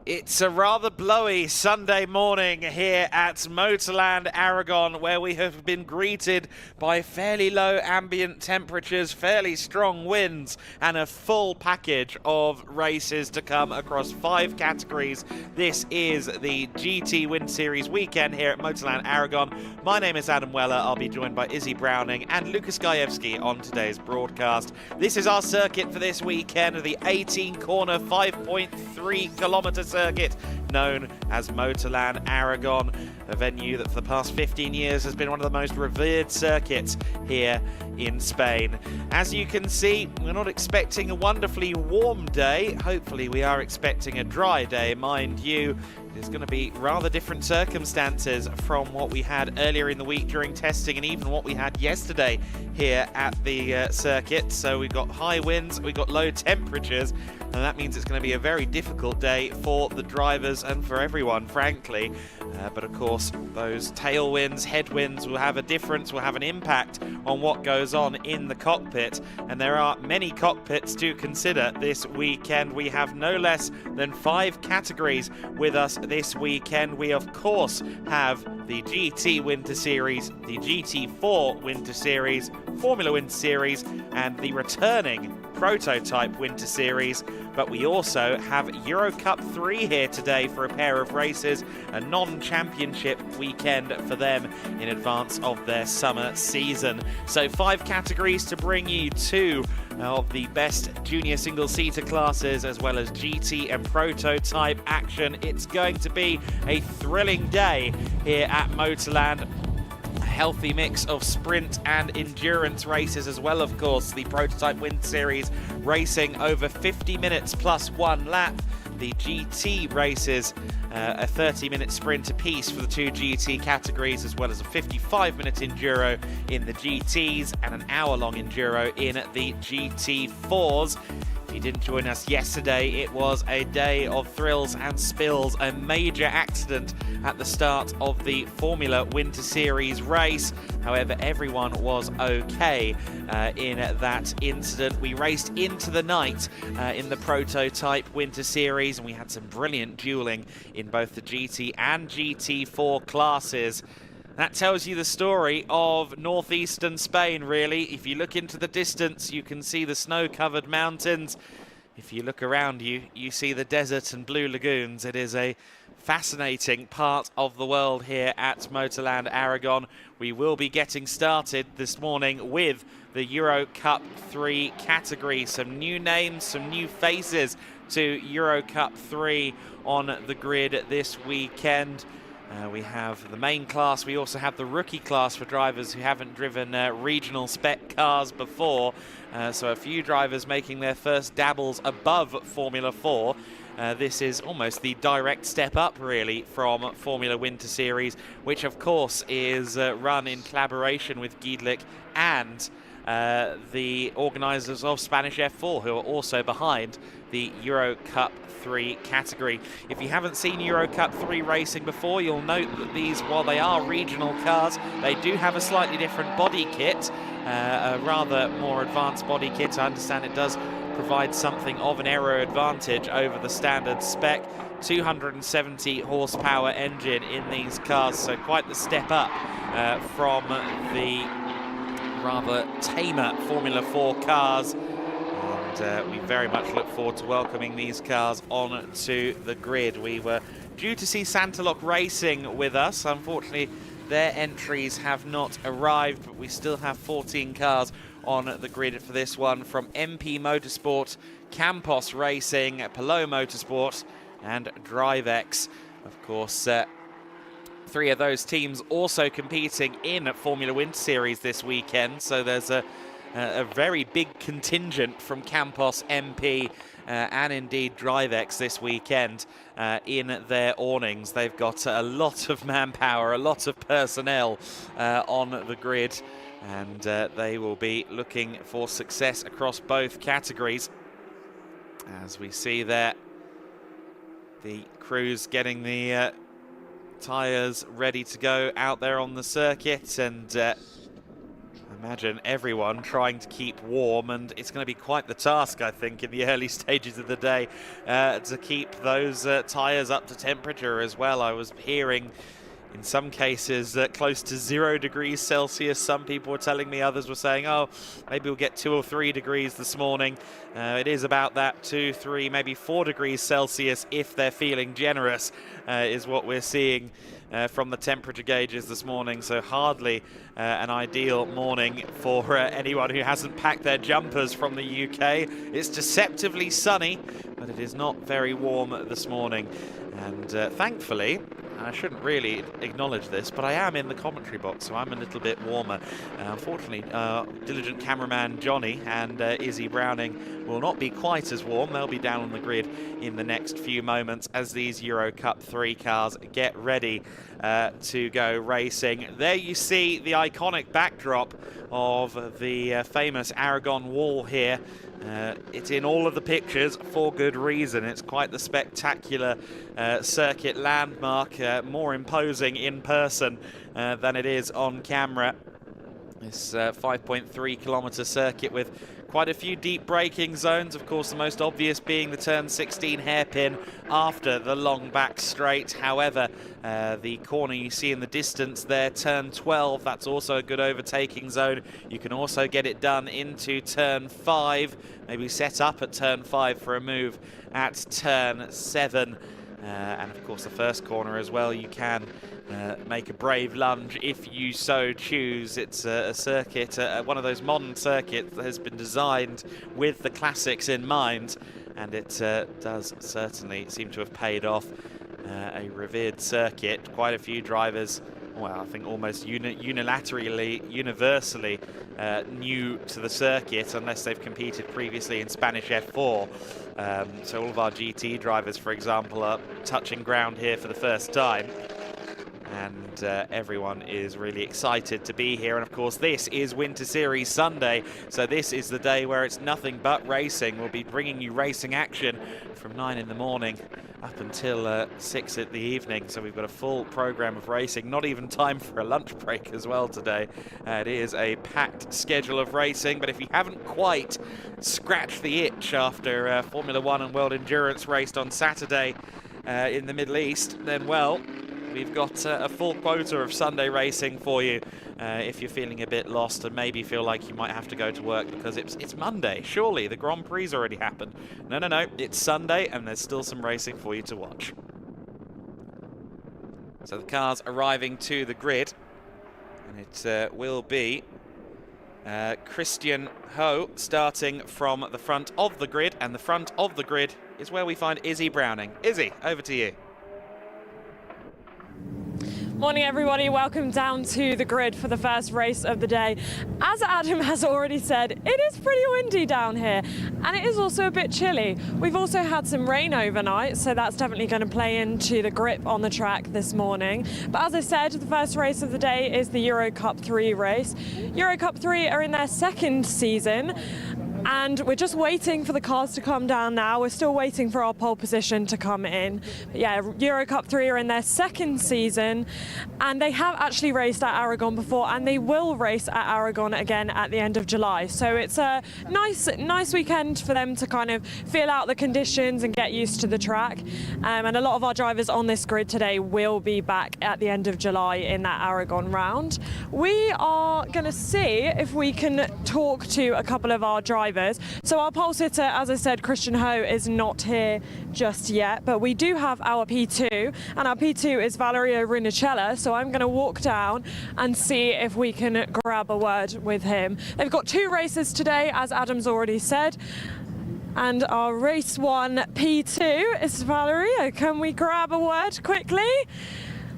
It's a rather blowy Sunday morning here at Motorland Arágon, where we have been greeted by fairly low ambient temperatures, fairly strong winds, and a full package of races to come across 5 categories. This is the GT Wind Series weekend here at Motorland Arágon. My name is Adam Weller. I'll be joined by Izzy Browning and Lucas Gajewski on today's broadcast. This is our circuit for this weekend, the 18-corner 5.3-kilometre circuit known as Motorland Arágon, a venue that for the past 15 years has been one of the most revered circuits here in Spain. As you can see, we're not expecting a wonderfully warm day. Hopefully we are expecting a dry day, mind you. There's going to be rather different circumstances from what we had earlier in the week during testing and even what we had yesterday here at the circuit. So we've got high winds, we've got low temperatures, and that means it's going to be a very difficult day for the drivers and for everyone, frankly. But of course, those tailwinds, headwinds will have a difference, will have an impact on what goes on in the cockpit. And there are many cockpits to consider this weekend. We have no less than 5 categories with us this weekend. We of course have the GT Winter Series, the GT4 Winter Series, Formula Winter Series, and the returning Prototype Winter Series. But we also have Eurocup 3 here today for a pair of races, a non-championship weekend for them in advance of their summer season. So 5 categories to bring you 2 of the best junior single-seater classes, as well as GT and Prototype action. It's going to be a thrilling day here at Motorland. Healthy mix of sprint and endurance races, as well, of course, the Prototype Wind Series racing over 50 minutes plus 1 lap. The GT races, a 30-minute sprint apiece for the 2 GT categories, as well as a 55-minute enduro in the GTs and an hour-long enduro in the GT4s. If you didn't join us yesterday, it was a day of thrills and spills, a major accident at the start of the Formula Winter Series race. However, everyone was okay in that incident. We raced into the night in the Prototype Winter Series, and we had some brilliant dueling in both the GT and GT4 classes. That tells you the story of northeastern Spain, really. If you look into the distance, you can see the snow-covered mountains. If you look around you, you see the desert and blue lagoons. It is a fascinating part of the world here at Motorland Arágon. We will be getting started this morning with the Eurocup 3 category. Some new names, some new faces to Eurocup 3 on the grid this weekend. We have the main class. We also have the rookie class for drivers who haven't driven regional spec cars before. So a few drivers making their first dabbles above Formula 4. This is almost the direct step up, really, from Formula Winter Series, which of course is run in collaboration with Giedlick and the organisers of Spanish F4, who are also behind the Eurocup 3 category. If you haven't seen Eurocup 3 racing before, you'll note that these, while they are regional cars, they do have a slightly different body kit, a rather more advanced body kit. I understand it does provide something of an aero advantage over the standard spec. 270 horsepower engine in these cars, so quite the step up from the rather tamer Formula 4 cars. And we very much look forward to welcoming these cars onto the grid. We were due to see Santaloc Racing with us. Unfortunately, their entries have not arrived, but we still have 14 cars on the grid for this one, from MP Motorsport, Campos Racing, Palou Motorsport, and DriveX. Of course, 3 of those teams also competing in Formula Winter Series this weekend, so there's a very big contingent from Campos, MP, and indeed DriveX this weekend in their awnings. They've got a lot of manpower, a lot of personnel on the grid, and they will be looking for success across both categories. As we see there, the crews getting the tyres ready to go out there on the circuit, and Imagine everyone trying to keep warm, and it's going to be quite the task, I think, in the early stages of the day to keep those tyres up to temperature as well. I was hearing in some cases close to 0 degrees Celsius. Some people were telling me, others were saying, oh, maybe we'll get 2 or 3 degrees this morning. It is about that 2, 3, maybe 4 degrees Celsius if they're feeling generous, is what we're seeing from the temperature gauges this morning. So hardly an ideal morning for anyone who hasn't packed their jumpers from the UK. It's deceptively sunny, but it is not very warm this morning. And thankfully, I shouldn't really acknowledge this, but I am in the commentary box, so I'm a little bit warmer. Unfortunately, diligent cameraman Johnny and Izzy Browning will not be quite as warm. They'll be down on the grid in the next few moments as these Eurocup 3 cars get ready to go racing. There you see the iconic backdrop of the famous Arágon wall here. It's in all of the pictures for good reason. It's quite the spectacular circuit landmark, more imposing in person than it is on camera. This 5.3 kilometer circuit with quite a few deep braking zones, of course the most obvious being the turn 16 hairpin after the long back straight. However, the corner you see in the distance there, turn 12, that's also a good overtaking zone. You can also get it done into turn 5, maybe set up at turn 5 for a move at turn 7. And of course the first corner as well, you can make a brave lunge if you so choose. It's a circuit, one of those modern circuits that has been designed with the classics in mind, and it does certainly seem to have paid off. A revered circuit, quite a few drivers, well, I think almost universally new to the circuit, unless they've competed previously in Spanish F4. So all of our GT drivers, for example, are touching ground here for the first time. And everyone is really excited to be here. And of course, this is Winter Series Sunday, so this is the day where it's nothing but racing. We'll be bringing you racing action from 9 in the morning up until 6 at the evening. So we've got a full program of racing, not even time for a lunch break as well today. It is a packed schedule of racing, but if you haven't quite scratched the itch after Formula 1 and World Endurance raced on Saturday in the Middle East, then well, we've got a full quota of Sunday racing for you if you're feeling a bit lost and maybe feel like you might have to go to work because it's Monday. Surely the Grand Prix already happened. No, it's Sunday and there's still some racing for you to watch. So the cars arriving to the grid, and it will be Christian Ho starting from the front of the grid, and the front of the grid is where we find Izzy Browning. Izzy, over to you. Morning everybody, welcome down to the grid for the first race of the day. As Adam has already said, it is pretty windy down here and it is also a bit chilly. We've also had some rain overnight, so that's definitely going to play into the grip on the track this morning. But as I said, the first race of the day is the Eurocup 3 race. Eurocup 3 are in their second season, and we're just waiting for the cars to come down now. We're still waiting for our pole position to come in. But yeah, Eurocup 3 are in their second season, and they have actually raced at Arágon before, and they will race at Arágon again at the end of July. So it's a nice weekend for them to kind of feel out the conditions and get used to the track. And a lot of our drivers on this grid today will be back at the end of July in that Arágon round. We are going to see if we can talk to a couple of our drivers. So our pole sitter, as I said, Christian Ho, is not here just yet, but we do have our P2, and our P2 is Valerio Rinicella, so I'm going to walk down and see if we can grab a word with him. They've got 2 races today, as Adam's already said, and our race 1 P2 is Valerio. Can we grab a word quickly?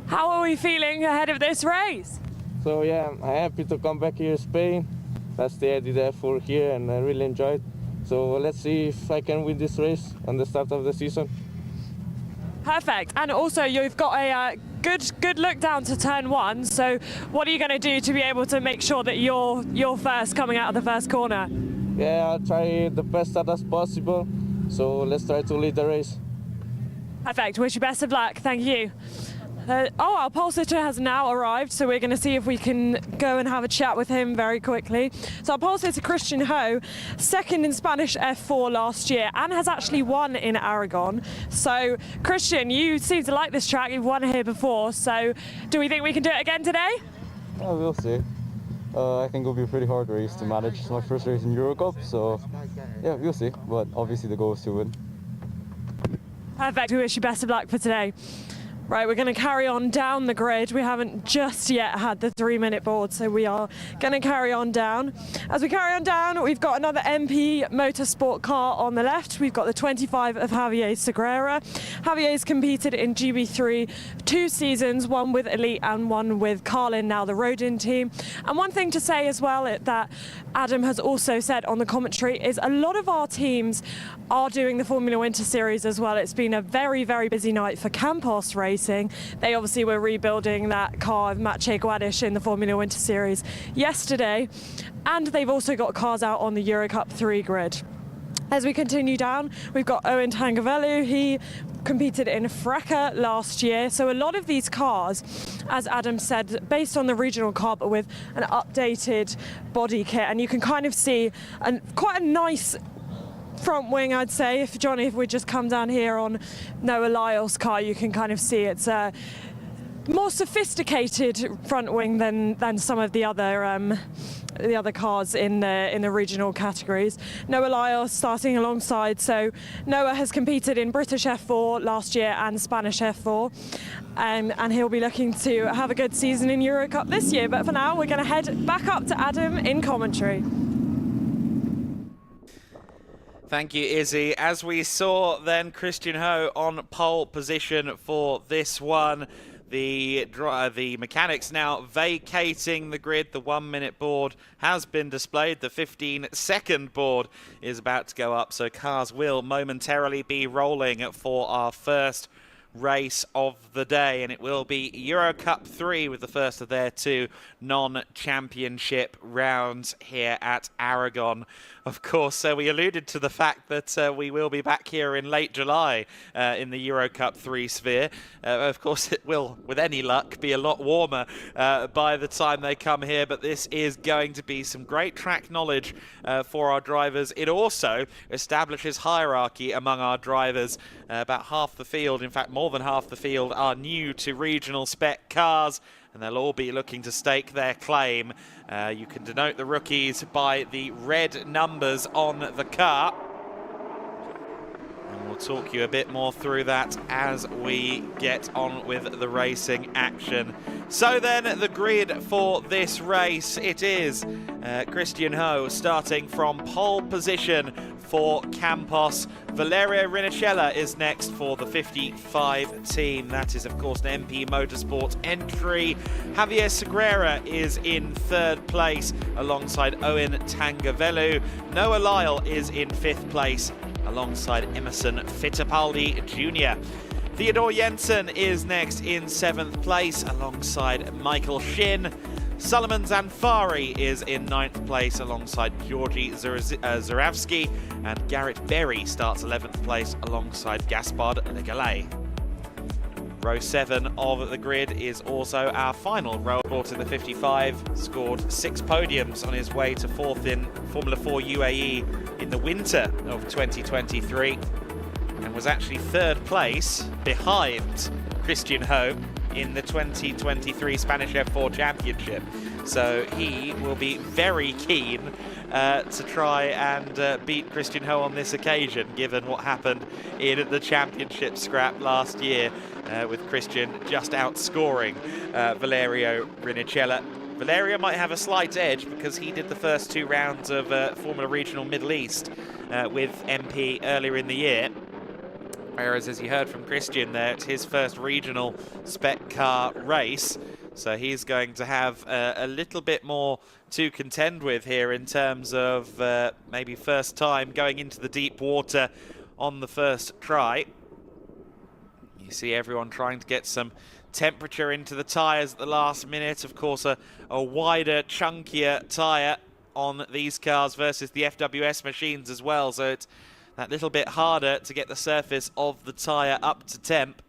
How are we feeling ahead of this race? So yeah, I'm happy to come back here in Spain. Last day I did F4 here and I really enjoyed. So let's see if I can win this race on the start of the season. Perfect. And also you've got a good look down to turn 1. So what are you going to do to be able to make sure that you're first coming out of the first corner? Yeah, I'll try the best start as possible. So let's try to lead the race. Perfect. Wish you best of luck. Thank you. Our pole sitter has now arrived, so we're going to see if we can go and have a chat with him very quickly. So our pole sitter, Christian Ho, second in Spanish F4 last year and has actually won in Arágon. So Christian, you seem to like this track, you've won here before, so do we think we can do it again today? Yeah, we'll see. I think it'll be a pretty hard race to manage. It's my first race in Eurocup, so yeah, we'll see. But obviously the goal is to win. Perfect, we wish you best of luck for today. Right, we're going to carry on down the grid. We haven't just yet had the 3-minute board, so we are going to carry on down. As we carry on down, we've got another MP Motorsport car on the left. We've got the 25 of Javier Segura. Javier's competed in GB3 2 seasons, one with Elite and one with Carlin, now the Rodin team. And one thing to say as well that Adam has also said on the commentary is a lot of our teams are doing the Formula Winter Series as well. It's been a very, very busy night for Campos Racing. They obviously were rebuilding that car of Maciej Guadish in the Formula Winter Series yesterday, and they've also got cars out on the Eurocup 3 grid. As we continue down, we've got Owen Tangavelu. He competed in Freca last year, so a lot of these cars, as Adam said, based on the regional car but with an updated body kit, and you can kind of see quite a nice front wing, I'd say. If we just come down here on Noah Lyle's car, you can kind of see it's a more sophisticated front wing than some of the other cars in the regional categories. Noah Lyle starting alongside, so Noah has competed in British F4 last year and Spanish F4, and he'll be looking to have a good season in Eurocup this year. But for now, we're going to head back up to Adam in commentary. Thank you, Izzy. As we saw then, Christian Ho on pole position for this one. The mechanics now vacating the grid. The 1-minute board has been displayed. The 15-second board is about to go up, so cars will momentarily be rolling for our first race of the day, and it will be Eurocup 3 with the first of their 2 non-championship rounds here at Arágon. Of course, so we alluded to the fact that we will be back here in late July in the Eurocup 3 sphere. Of course, it will, with any luck, be a lot warmer by the time they come here, but this is going to be some great track knowledge for our drivers. It also establishes hierarchy among our drivers. About half the field, in fact more than half the field, are new to regional spec cars, and they'll all be looking to stake their claim. You can denote the rookies by the red numbers on the car. And we'll talk you a bit more through that as we get on with the racing action. So then, the grid for this race, it is Christian Ho starting from pole position for Campos. Valerio Rinicella is next for the 55 team. That is, of course, an MP Motorsport entry. Javier Segura is in 3rd place alongside Owen Tangavelu. Noah Lyle is in 5th place alongside Emerson Fittipaldi Jr. Theodore Jensen is next in 7th place alongside Michael Shin. Solomon Zanfari is in 9th place alongside Georgi Zuravsky, and Garrett Berry starts 11th place alongside Gaspard Legalay. Row 7 of the grid is also our final row. Brought in the 55, scored 6 podiums on his way to 4th in Formula 4 UAE in the winter of 2023, and was actually 3rd place behind Christian Ho in the 2023 Spanish F4 Championship. So he will be very keen to try and beat Christian Ho on this occasion, given what happened in the championship scrap last year with Christian just outscoring Valerio Rinicella. Valerio might have a slight edge because he did the first 2 rounds of Formula Regional Middle East with MP earlier in the year. Whereas, as you heard from Christian there, it's his first regional spec car race. So he's going to have a little bit more to contend with here in terms of maybe first time going into the deep water on the first try. You see everyone trying to get some temperature into the tyres at the last minute. Of course, a wider, chunkier tyre on these cars versus the FWS machines as well. So it's that little bit harder to get the surface of the tyre up to temp.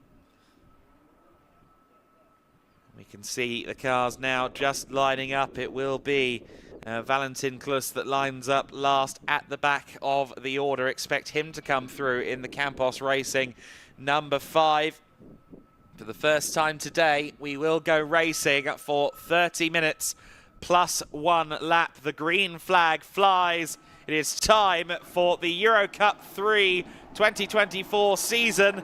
We can see the cars now just lining up. It will be Valentin Klus that lines up last at the back of the order. Expect him to come through in the Campos Racing number 5. For the first time today, we will go racing for 30 minutes plus 1 lap. The green flag flies. It is time for the Eurocup 3 2024 season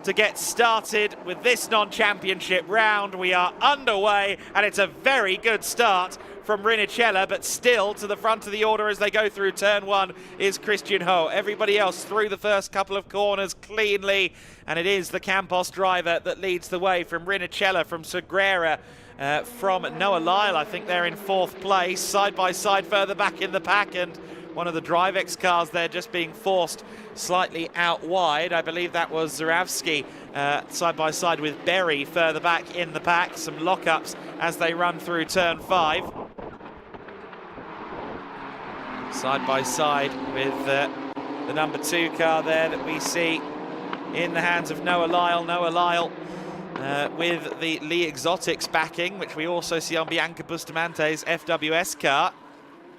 to get started with this non-championship round. We are underway, and it's a very good start from Rinicella, but still to the front of the order as they go through turn 1 is Christian Ho. Everybody else through the first couple of corners cleanly, and it is the Campos driver that leads the way from Rinicella, from Segura, from Noah Lyle. I think they're in 4th place, side by side further back in the pack, and one of the Drivex cars there just being forced slightly out wide. I believe that was Zurawski side by side with Berry further back in the pack. Some lockups as they run through turn 5. Side by side with the number 2 car there that we see in the hands of Noah Lyle. Noah Lyle with the Lee Exotics backing, which we also see on Bianca Bustamante's FWS car.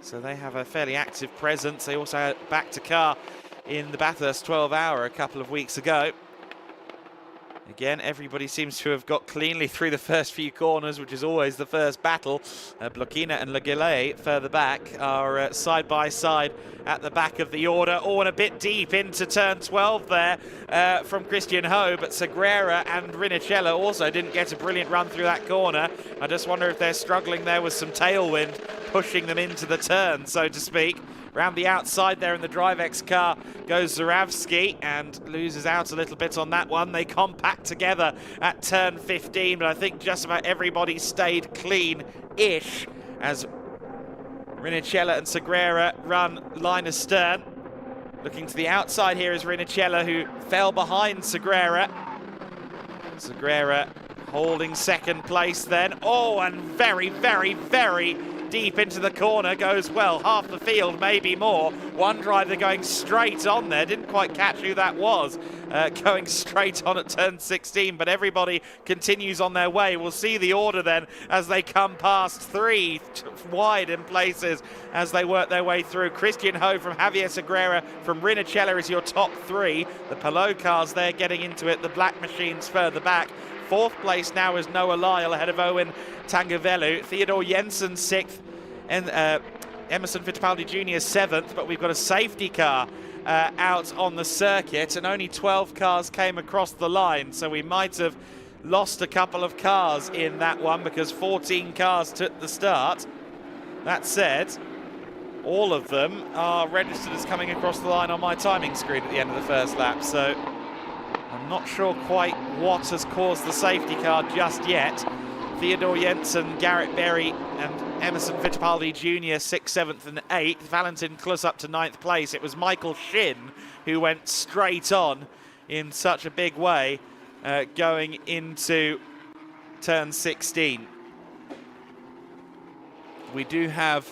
So they have a fairly active presence. They also had back to car in the Bathurst 12 Hour a couple of weeks ago. Again, everybody seems to have got cleanly through the first few corners, which is always the first battle. Blokina and Le Gillet further back are side by side at the back of the order. Oh, and a bit deep into turn 12 there from Christian Ho, but Segura and Rinicella also didn't get a brilliant run through that corner. I just wonder if they're struggling there with some tailwind pushing them into the turn, so to speak. Round the outside there in the Drivex car goes Zurawski and loses out a little bit on that one. They compact together at turn 15, but I think just about everybody stayed clean-ish as Rinicella and Segura run line astern. Looking to the outside here is Rinicella, who fell behind Segura. Segura holding 2nd place then. Oh, and very, very, very deep into the corner goes, well, half the field, maybe more. One driver going straight on there, didn't quite catch who that was, going straight on at turn 16, but everybody continues on their way. We'll see the order then as they come past 3 wide in places as they work their way through. Christian Ho from Javier Segura from Rinicella is your top 3. The Pelot cars there getting into it, the black machines further back. 4th place now is Noah Lyle ahead of Owen Tangavelu. Theodore Jensen 6th and Emerson Fittipaldi Jr. 7th, but we've got a safety car out on the circuit, and only 12 cars came across the line, so we might have lost a couple of cars in that one because 14 cars took the start. That said, all of them are registered as coming across the line on my timing screen at the end of the first lap, so I'm not sure quite what has caused the safety car just yet. Theodore Jensen, Garrett Berry and Emerson Fittipaldi Jr. 6th, 7th and 8th. Valentin Klus up to 9th place. It was Michael Shin who went straight on in such a big way going into turn 16. We do have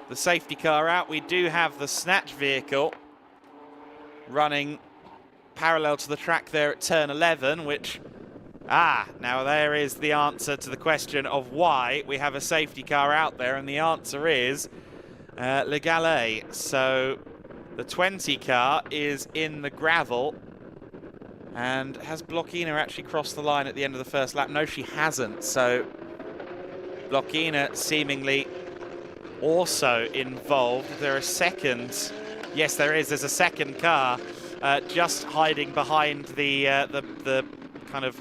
the safety car out. We do have the snatch vehicle running parallel to the track there at turn 11, which, now there is the answer to the question of why we have a safety car out there, and the answer is Le Gillet. So the 20 car is in the gravel, and has Blokina actually crossed the line at the end of the first lap? No, she hasn't, so Blokina seemingly also involved. There are seconds. Yes, there is. There's a second car just hiding behind the kind of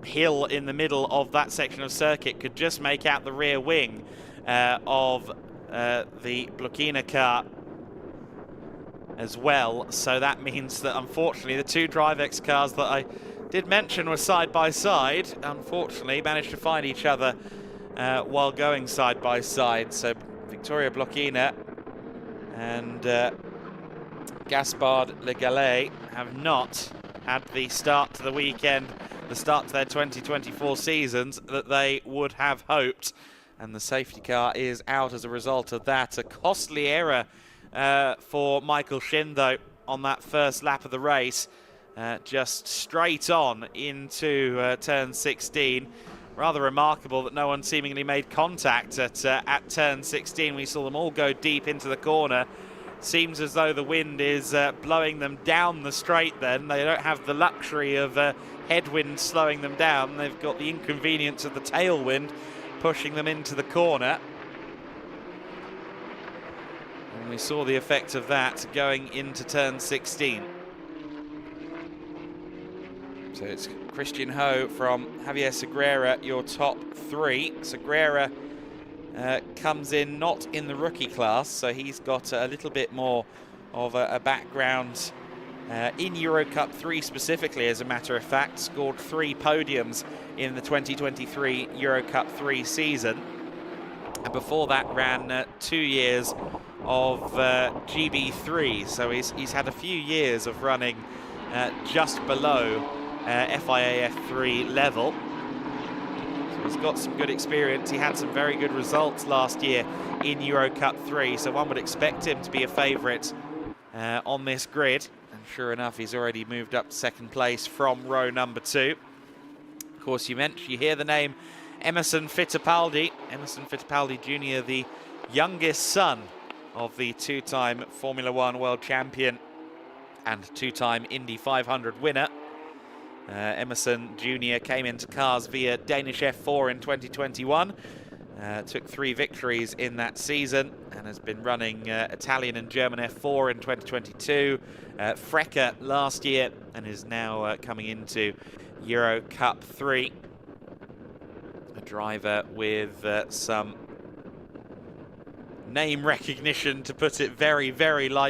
hill in the middle of that section of circuit. Could just make out the rear wing of the Blokina car as well. So that means that unfortunately the 2 Drivex cars that I did mention were side by side, unfortunately managed to find each other while going side by side. So Victoria Blokina and Gaspard Le Gillet have not had the start to the weekend, the start to their 2024 seasons that they would have hoped. And the safety car is out as a result of that. A costly error for Michael Shin, though, on that first lap of the race. just straight on into turn 16. Rather remarkable that no one seemingly made contact at turn 16. We saw them all go deep into the corner. Seems as though the wind is blowing them down the straight then. They don't have the luxury of headwind slowing them down. They've got the inconvenience of the tailwind pushing them into the corner. And we saw the effect of that going into turn 16. So it's Christian Ho from Javier Segura, your top three. Segura comes in not in the rookie class, so he's got a little bit more of a background in Eurocup 3 specifically, as a matter of fact. Scored 3 podiums in the 2023 Eurocup 3 season. And before that ran 2 years of GB3, so he's had a few years of running just below FIA F3 level. So he's got some good experience. He had some very good results last year in Eurocup 3, so one would expect him to be a favourite on this grid. And sure enough, he's already moved up to second place from row number 2. Of course, you hear the name Emerson Fittipaldi. Emerson Fittipaldi Jr., the youngest son of the 2-time Formula 1 world champion and 2-time Indy 500 winner. Emerson Jr. came into cars via Danish F4 in 2021, took 3 victories in that season, and has been running Italian and German F4 in 2022, Freca last year, and is now coming into Eurocup 3. A driver with some name recognition, to put it very, very lightly.